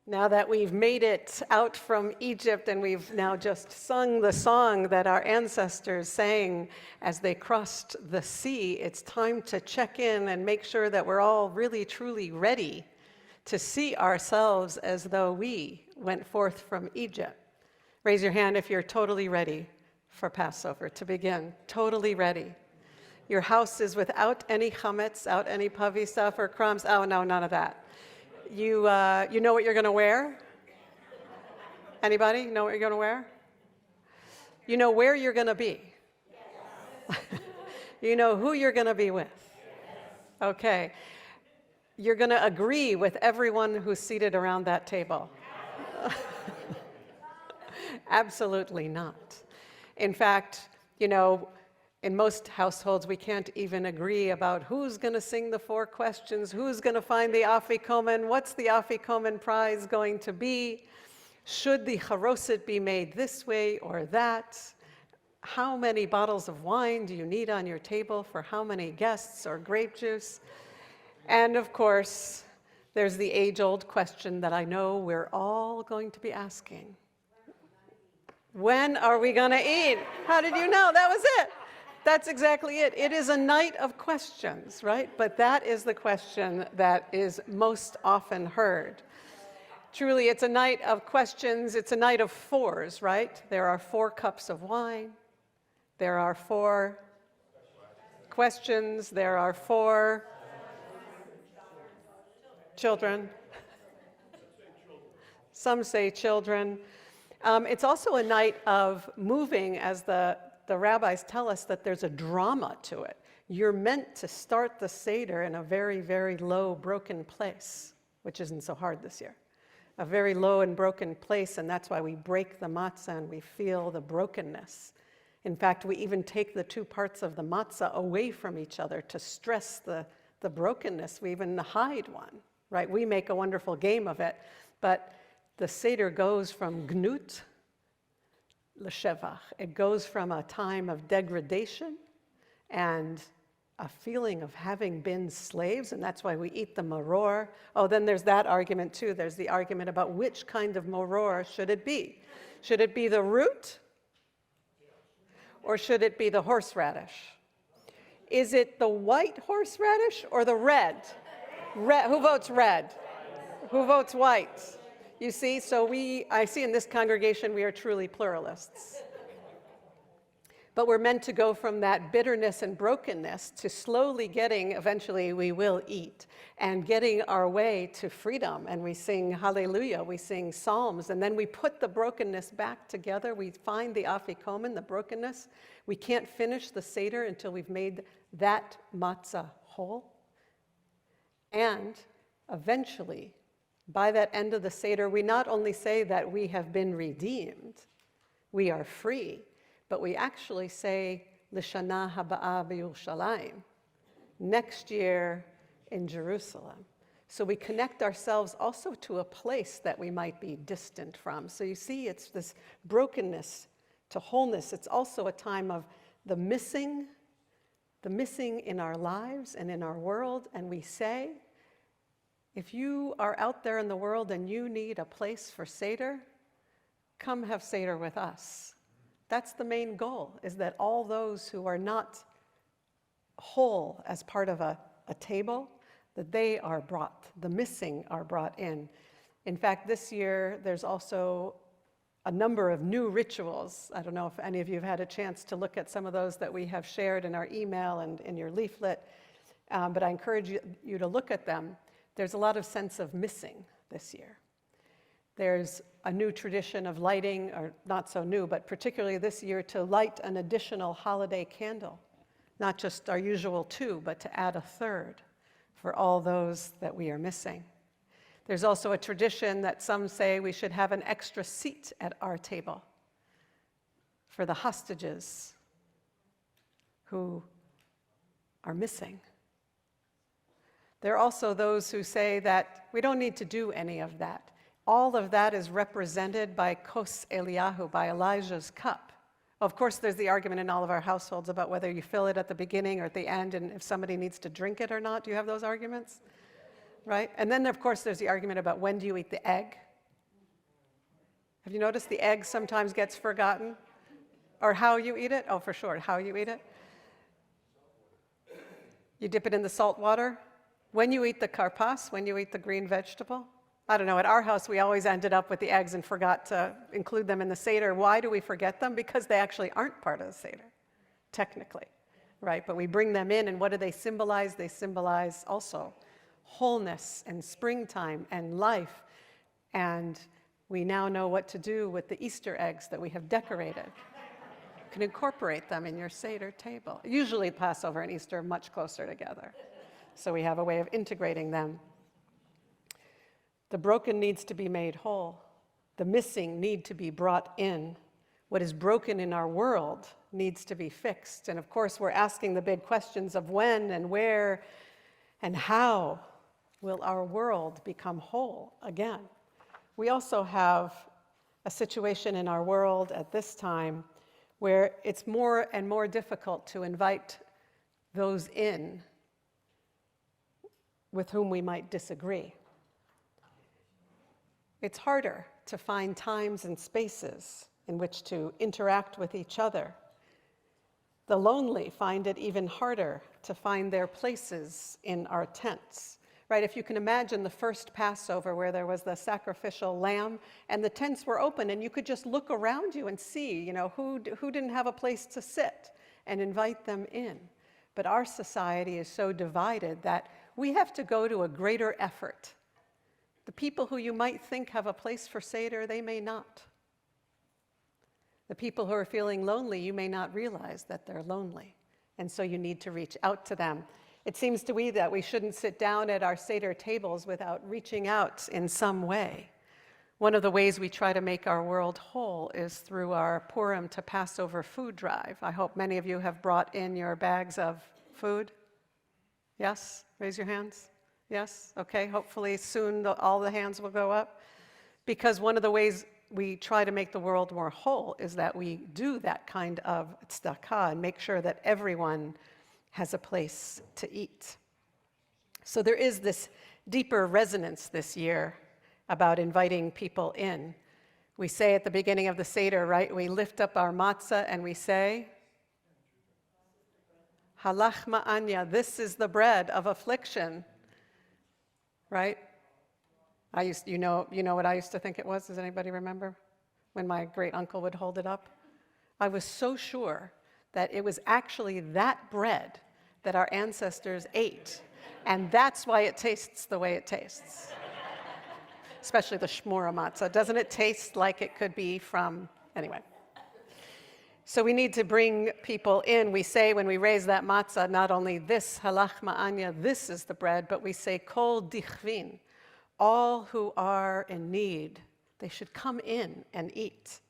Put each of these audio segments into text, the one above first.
Now that we've made it out from Egypt and we've now just sung the song that our ancestors sang as they crossed the sea, it's time to check in and make sure that we're all really truly ready to see ourselves as though we went forth from Egypt. Raise your hand if you're totally ready for Passover to begin. Totally ready. Your house is without any chametz, out any puffy stuff or crumbs. Oh, no, none of that. You know what you're going to wear? Anybody know what you're going to wear? You know where you're going to be? Yes. You know who you're going to be with? Yes. Okay. You're going to agree with everyone who's seated around that table? Absolutely not. In fact, in most households, we can't even agree about who's going to sing the 4 questions, who's going to find the afikomen, what's the afikomen prize going to be, should the charoset be made this way or that, how many bottles of wine do you need on your table for how many guests, or grape juice. And of course, there's the age-old question that I know we're all going to be asking. When are we going to eat? How did you know? That was it. That's exactly it. It is a night of questions, right? But that is the question that is most often heard. Truly, it's a night of questions. It's a night of 4s, right? There are 4 cups of wine. There are 4 questions. There are 4 children. Some say children. It's also a night of moving, as the rabbis tell us that there's a drama to it. You're meant to start the Seder in a very, very low, broken place, which isn't so hard this year. A very low and broken place, and that's why we break the matzah and we feel the brokenness. In fact, we even take the 2 parts of the matzah away from each other to stress the brokenness. We even hide one, right? We make a wonderful game of it, but the Seder goes from gnut l'shevach. It goes from a time of degradation and a feeling of having been slaves, and that's why we eat the maror. Oh, then there's that argument too. There's the argument about which kind of maror should it be. Should it be the root, or should it be the horseradish? Is it the white horseradish or the red? Red. Who votes red? Who votes white? You see, so I see in this congregation we are truly pluralists. But we're meant to go from that bitterness and brokenness to slowly getting, eventually we will eat, and getting our way to freedom. And we sing hallelujah, we sing psalms, and then we put the brokenness back together. We find the afikomen, the brokenness. We can't finish the Seder until we've made that matzah whole. And eventually, by that end of the Seder, we not only say that we have been redeemed, we are free, but we actually say, L'shana haba'a b'Yerushalayim, next year in Jerusalem. So we connect ourselves also to a place that we might be distant from. So you see, it's this brokenness to wholeness. It's also a time of the missing in our lives and in our world, and we say, if you are out there in the world and you need a place for Seder, come have Seder with us. That's the main goal, is that all those who are not whole as part of a table, that they are brought, the missing are brought in. In fact, this year, there's also a number of new rituals. I don't know if any of you have had a chance to look at some of those that we have shared in our email and in your leaflet, but I encourage you to look at them. There's a lot of sense of missing this year. There's a new tradition of lighting, or not so new, but particularly this year, to light an additional holiday candle. Not just our usual 2, but to add a 3rd for all those that we are missing. There's also a tradition that some say we should have an extra seat at our table for the hostages who are missing. There are also those who say that we don't need to do any of that. All of that is represented by Kos Eliyahu, by Elijah's cup. Of course, there's the argument in all of our households about whether you fill it at the beginning or at the end, and if somebody needs to drink it or not. Do you have those arguments? Right? And then, of course, there's the argument about when do you eat the egg? Have you noticed the egg sometimes gets forgotten? Or how you eat it? Oh, for sure, how you eat it. You dip it in the salt water. When you eat the karpas, when you eat the green vegetable, I don't know, at our house we always ended up with the eggs and forgot to include them in the Seder. Why do we forget them? Because they actually aren't part of the Seder, technically, right? But we bring them in, and what do they symbolize? They symbolize also wholeness and springtime and life. And we now know what to do with the Easter eggs that we have decorated. You can incorporate them in your Seder table. Usually Passover and Easter are much closer together. So we have a way of integrating them. The broken needs to be made whole. The missing need to be brought in. What is broken in our world needs to be fixed. And of course, we're asking the big questions of when and where and how will our world become whole again. We also have a situation in our world at this time where it's more and more difficult to invite those in with whom we might disagree. It's harder to find times and spaces in which to interact with each other. The lonely find it even harder to find their places in our tents. Right, if you can imagine the first Passover where there was the sacrificial lamb and the tents were open and you could just look around you and see, who didn't have a place to sit and invite them in. But our society is so divided that we have to go to a greater effort. The people who you might think have a place for Seder, they may not. The people who are feeling lonely, you may not realize that they're lonely. And so you need to reach out to them. It seems to me that we shouldn't sit down at our Seder tables without reaching out in some way. One of the ways we try to make our world whole is through our Purim to Passover food drive. I hope many of you have brought in your bags of food. Yes? Raise your hands. Yes? Okay, hopefully soon all the hands will go up. Because one of the ways we try to make the world more whole is that we do that kind of tzedakah and make sure that everyone has a place to eat. So there is this deeper resonance this year about inviting people in. We say at the beginning of the Seder, right, we lift up our matzah and we say, Halach ma'anya, this is the bread of affliction, right? You know what I used to think it was? Does anybody remember? When my great uncle would hold it up? I was so sure that it was actually that bread that our ancestors ate. And that's why it tastes the way it tastes. Especially the shmura matzah. Doesn't it taste like it could be from, anyway. So we need to bring people in. We say when we raise that matzah, not only this halach ma'anya, this is the bread, but we say kol dichvin. All who are in need, they should come in and eat.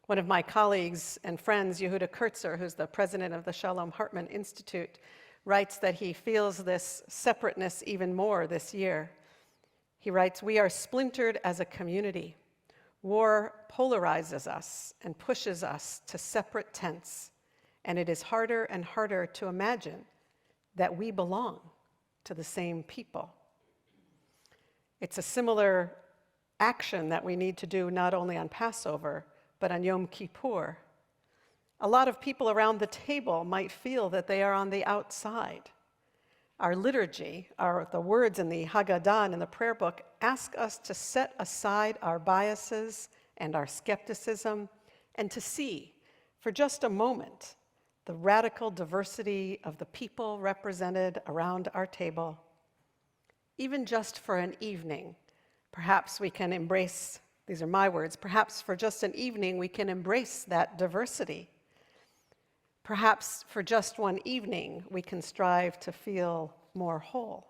One of my colleagues and friends, Yehuda Kurtzer, who's the president of the Shalom Hartman Institute, writes that he feels this separateness even more this year. He writes, "We are splintered as a community. War polarizes us and pushes us to separate tents, and it is harder and harder to imagine that we belong to the same people." It's a similar action that we need to do not only on Passover, but on Yom Kippur. A lot of people around the table might feel that they are on the outside. Our liturgy, the words in the Haggadah and in the prayer book, ask us to set aside our biases and our skepticism and to see, for just a moment, the radical diversity of the people represented around our table. Even just for an evening, perhaps we can embrace, these are my words, perhaps for just an evening we can embrace that diversity. Perhaps for just one evening we can strive to feel more whole.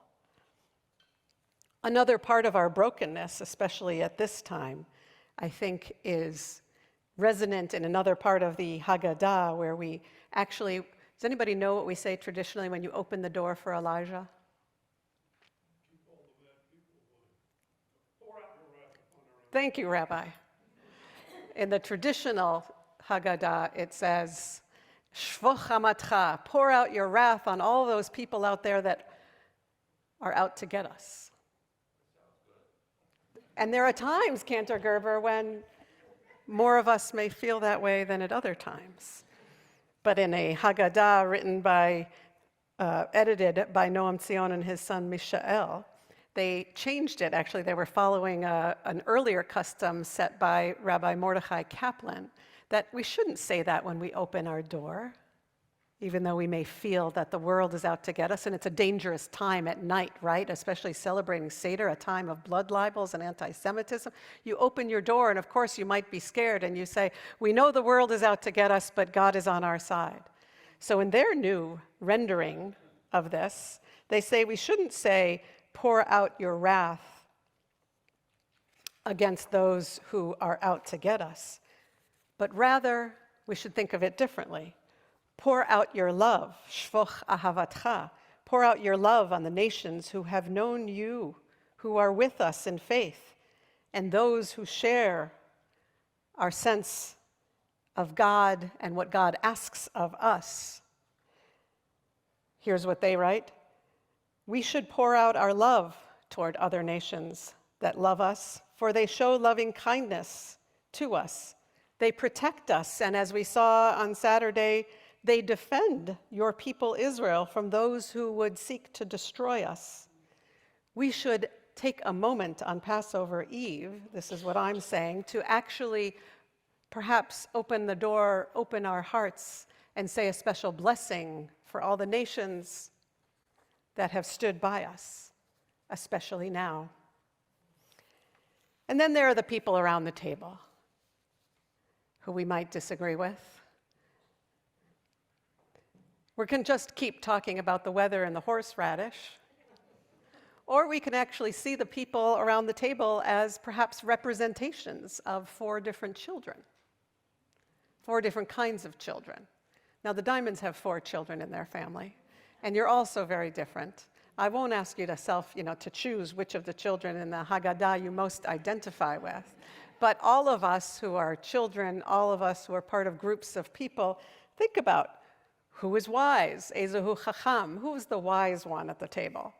Another part of our brokenness, especially at this time, I think is resonant in another part of the Haggadah where we actually, does anybody know what we say traditionally when you open the door for Elijah? Thank you, Rabbi. In the traditional Haggadah, it says, Shvoch hamatcha, pour out your wrath on all those people out there that are out to get us. And there are times, Cantor Gerber, when more of us may feel that way than at other times. But in a Haggadah edited by Noam Tzion and his son Mishael, they changed it. Actually, they were following an earlier custom set by Rabbi Mordechai Kaplan, that we shouldn't say that when we open our door, even though we may feel that the world is out to get us, and it's a dangerous time at night, right? Especially celebrating Seder, a time of blood libels and anti-Semitism. You open your door, and of course you might be scared, and you say, we know the world is out to get us, but God is on our side. So in their new rendering of this, they say we shouldn't say, pour out your wrath against those who are out to get us, but rather we should think of it differently. Pour out your love, shvoch ahavatcha. Pour out your love on the nations who have known you, who are with us in faith, and those who share our sense of God and what God asks of us. Here's what they write. We should pour out our love toward other nations that love us, for they show loving kindness to us. They protect us, and as we saw on Saturday, they defend your people Israel from those who would seek to destroy us. We should take a moment on Passover Eve, this is what I'm saying, to actually perhaps open the door, open our hearts, and say a special blessing for all the nations that have stood by us, especially now. And then there are the people around the table who we might disagree with. We can just keep talking about the weather and the horseradish, or we can actually see the people around the table as perhaps representations of 4 different children, 4 different kinds of children. Now, the Diamonds have 4 children in their family, and you're also very different. I won't ask you to choose which of the children in the Haggadah you most identify with, but all of us who are children, all of us who are part of groups of people, think about who is wise, Ezehu Chacham, who is the wise one at the table?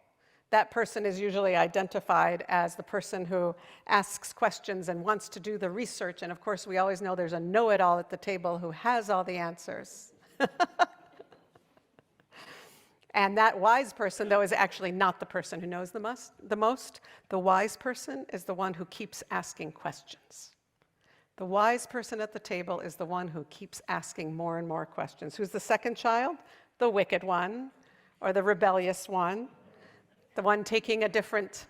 That person is usually identified as the person who asks questions and wants to do the research, and of course we always know there's a know-it-all at the table who has all the answers. And that wise person, though, is actually not the person who knows the most. The wise person is the one who keeps asking questions. The wise person at the table is the one who keeps asking more and more questions. Who's the second child? The wicked one, or the rebellious one, the one taking a different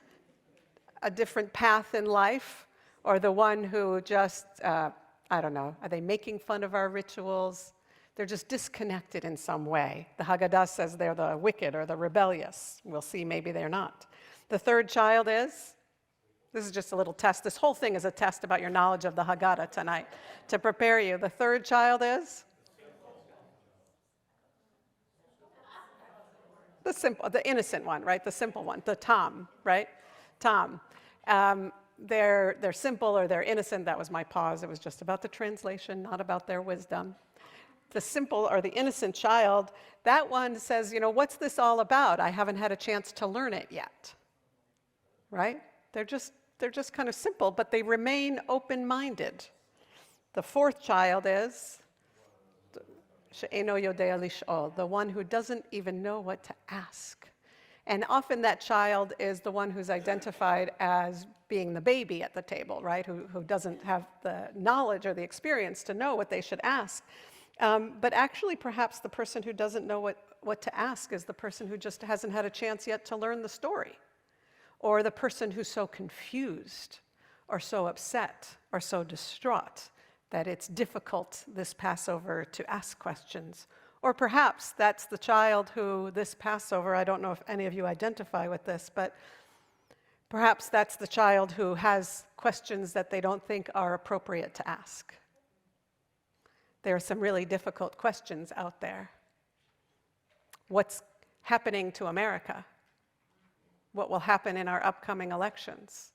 path in life, or the one who just, I don't know, are they making fun of our rituals? They're just disconnected in some way. The Haggadah says they're the wicked or the rebellious. We'll see, maybe they're not. The third child is, this is just a little test. This whole thing is a test about your knowledge of the Haggadah tonight to prepare you. The third child is? The innocent one, right? The simple one, the Tom, right? Tom. They're simple or they're innocent. That was my pause. It was just about the translation, not about their wisdom. The simple or the innocent child, that one says, what's this all about? I haven't had a chance to learn it yet, right? They're just kind of simple, but they remain open-minded. The fourth child is she'eno yodea lish'ol, the one who doesn't even know what to ask. And often that child is the one who's identified as being the baby at the table, right? Who doesn't have the knowledge or the experience to know what they should ask. But actually, perhaps the person who doesn't know what to ask is the person who just hasn't had a chance yet to learn the story, or the person who's so confused, or so upset, or so distraught that it's difficult this Passover to ask questions. Or perhaps that's the child who this Passover, I don't know if any of you identify with this, but perhaps that's the child who has questions that they don't think are appropriate to ask. There are some really difficult questions out there. What's happening to America? What will happen in our upcoming elections?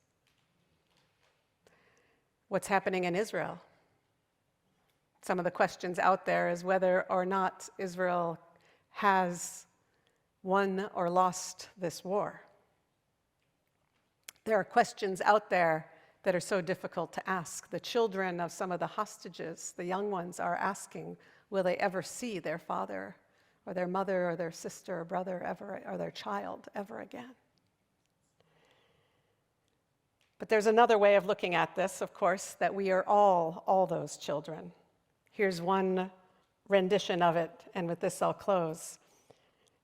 What's happening in Israel? Some of the questions out there is whether or not Israel has won or lost this war. There are questions out there that are so difficult to ask. The children of some of the hostages, the young ones, are asking, will they ever see their father or their mother or their sister or brother ever, or their child ever again? But there's another way of looking at this, of course, that we are all those children. Here's one rendition of it, and with this I'll close.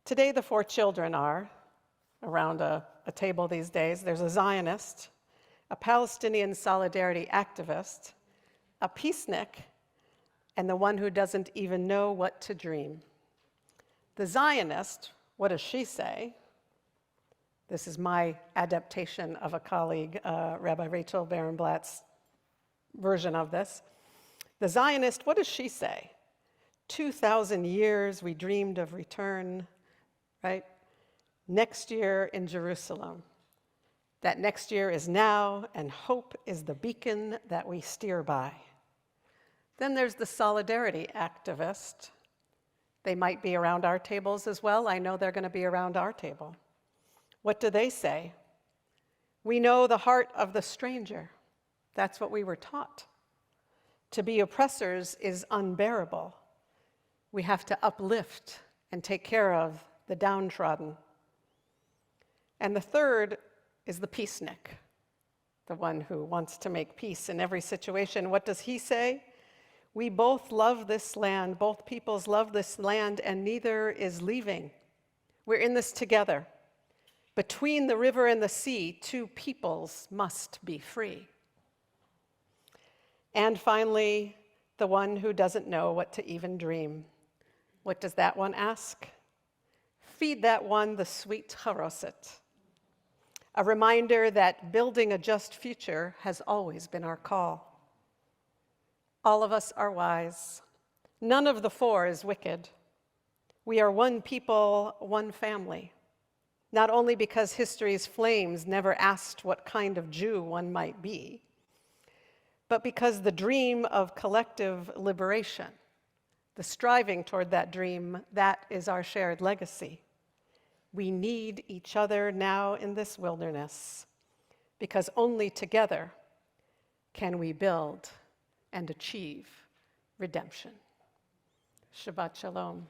Today the 4 children are around a table these days. There's a Zionist, a Palestinian solidarity activist, a peacenik, and the one who doesn't even know what to dream. The Zionist, what does she say? This is my adaptation of a colleague, Rabbi Rachel Barenblatt's version of this. The Zionist, what does she say? 2,000 years we dreamed of return, right? Next year in Jerusalem. That next year is now, and hope is the beacon that we steer by. Then there's the solidarity activist. They might be around our tables as well. I know they're going to be around our table. What do they say? We know the heart of the stranger. That's what we were taught. To be oppressors is unbearable. We have to uplift and take care of the downtrodden. And the third is the peacenik, the one who wants to make peace in every situation. What does he say? We both love this land, both peoples love this land, and neither is leaving. We're in this together. Between the river and the sea, 2 peoples must be free. And finally, the one who doesn't know what to even dream. What does that one ask? Feed that one the sweet charoset, a reminder that building a just future has always been our call. All of us are wise. None of the 4 is wicked. We are one people, one family. Not only because history's flames never asked what kind of Jew one might be, but because the dream of collective liberation, the striving toward that dream, that is our shared legacy. We need each other now in this wilderness, because only together can we build and achieve redemption. Shabbat Shalom.